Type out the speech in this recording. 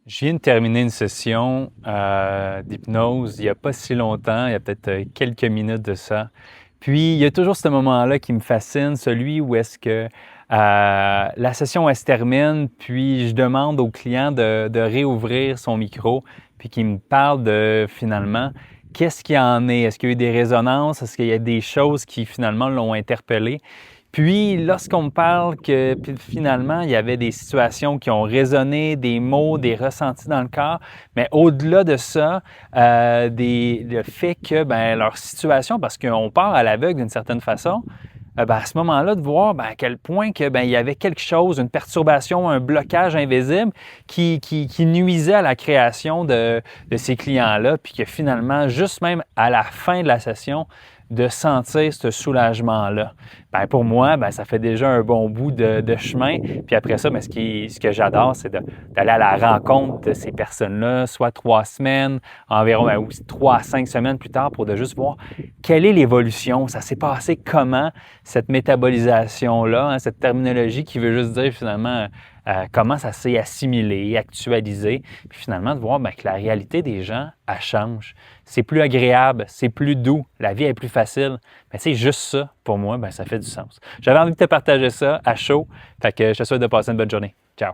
Je viens de terminer une session d'hypnose il n'y a pas si longtemps, il y a peut-être quelques minutes de ça. Puis, il y a toujours ce moment-là qui me fascine, celui où est-ce que la session elle se termine, puis je demande au client de réouvrir son micro, puis qu'il me parle de finalement qu'est-ce qu'il en est. Est-ce qu'il y a eu des résonances? Est-ce qu'il y a des choses qui finalement l'ont interpellé? Puis, lorsqu'on me parle que puis finalement, il y avait des situations qui ont résonné, des mots, des ressentis dans le corps, mais au-delà de ça, le fait que leur situation, parce qu'on part à l'aveugle d'une certaine façon, à ce moment-là, de voir à quel point que, il y avait quelque chose, une perturbation, un blocage invisible qui nuisait à la création de ces clients-là, puis que finalement, juste même à la fin de la session, de sentir ce soulagement-là. Pour moi, ça fait déjà un bon bout de chemin. Puis après ça, ce que j'adore, c'est d'aller à la rencontre de ces personnes-là, soit 3 semaines, environ, ou 3 à 5 semaines plus tard, pour de juste voir quelle est l'évolution, ça s'est passé comment, cette métabolisation-là, cette terminologie qui veut juste dire finalement comment ça s'est assimilé, actualisé, puis finalement de voir que la réalité des gens, elle change. C'est plus agréable, c'est plus doux, la vie est plus facile. Mais c'est juste ça, pour moi, ça fait du sens. J'avais envie de te partager ça à chaud, fait que je te souhaite de passer une bonne journée. Ciao!